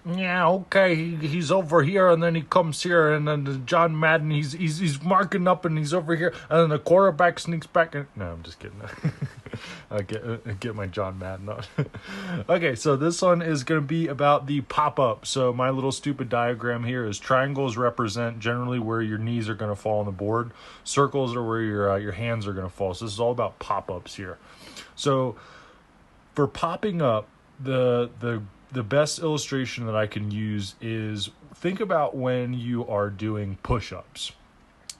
Yeah, okay, he's over here, and then he comes here, and then John Madden, he's marking up, and he's over here, and then the quarterback sneaks back. No, I'm just kidding. I get my John Madden on. Okay, so this one is going to be about the pop-up. So my little stupid diagram here is triangles represent generally where your knees are going to fall on the board. Circles are where your hands are going to fall. So this is all about pop-ups here. So for popping up, the best illustration that I can use is think about when you are doing push-ups.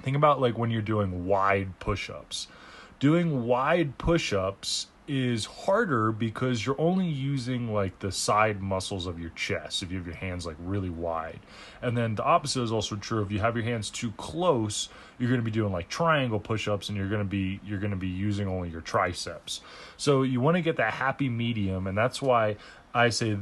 Think about like when you're doing wide push-ups. Doing wide push-ups is harder because you're only using like the side muscles of your chest if you have your hands like really wide. And then the opposite is also true. If you have your hands too close, you're going to be doing like triangle push-ups, and you're going to be using only your triceps. So you want to get that happy medium, and that's why I say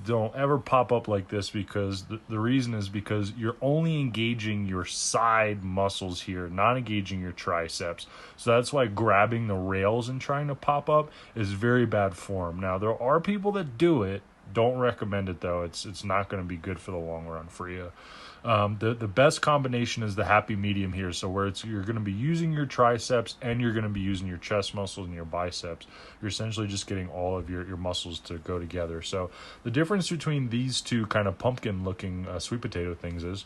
don't ever pop up like this, because the reason is because you're only engaging your side muscles here, not engaging your triceps. So that's why grabbing the rails and trying to pop up is very bad form. Now, there are people that do it. Don't recommend it though. It's not going to be good for the long run for you. The best combination is the happy medium here. So where you're going to be using your triceps and you're going to be using your chest muscles and your biceps. You're essentially just getting all of your muscles to go together. So the difference between these two kind of pumpkin looking sweet potato things is,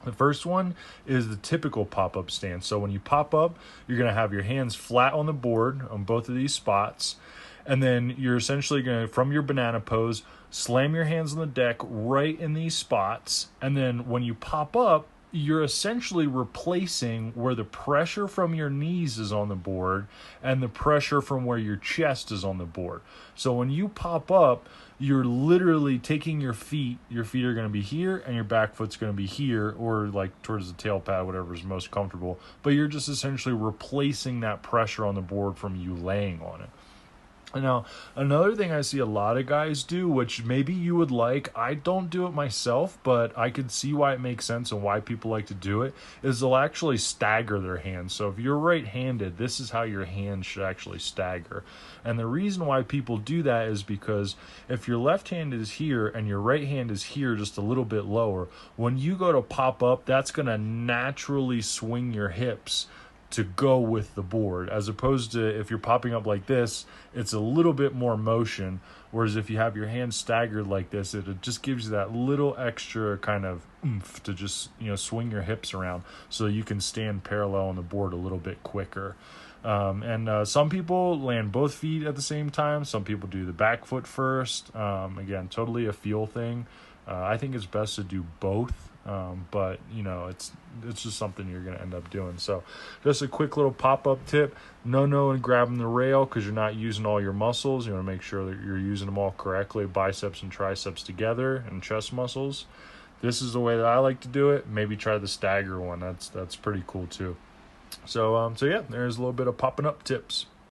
the first one is the typical pop-up stance. So when you pop up, you're going to have your hands flat on the board on both of these spots. And then you're essentially going to, from your banana pose, slam your hands on the deck right in these spots. And then when you pop up, you're essentially replacing where the pressure from your knees is on the board and the pressure from where your chest is on the board. So when you pop up, you're literally taking your feet are going to be here and your back foot's going to be here, or like towards the tail pad, whatever is most comfortable. But you're just essentially replacing that pressure on the board from you laying on it. Now, another thing I see a lot of guys do, which maybe you would like, I don't do it myself, but I could see why it makes sense and why people like to do it, is they'll actually stagger their hands. So if you're right-handed, this is how your hands should actually stagger. And the reason why people do that is because if your left hand is here and your right hand is here just a little bit lower, when you go to pop up, that's going to naturally swing your hips to go with the board, as opposed to if you're popping up like this, it's a little bit more motion, whereas if you have your hands staggered like this, it just gives you that little extra kind of oomph to just swing your hips around so you can stand parallel on the board a little bit quicker. And some people land both feet at the same time. Some people do the back foot first. Again, totally a feel thing. I think it's best to do both. But it's just something you're going to end up doing. So just a quick little pop-up tip. No and grabbing the rail, because you're not using all your muscles. You want to make sure that you're using them all correctly, biceps and triceps together, and chest muscles. This is the way that I like to do it. Maybe try the stagger one. That's pretty cool too. So yeah, there's a little bit of popping up tips.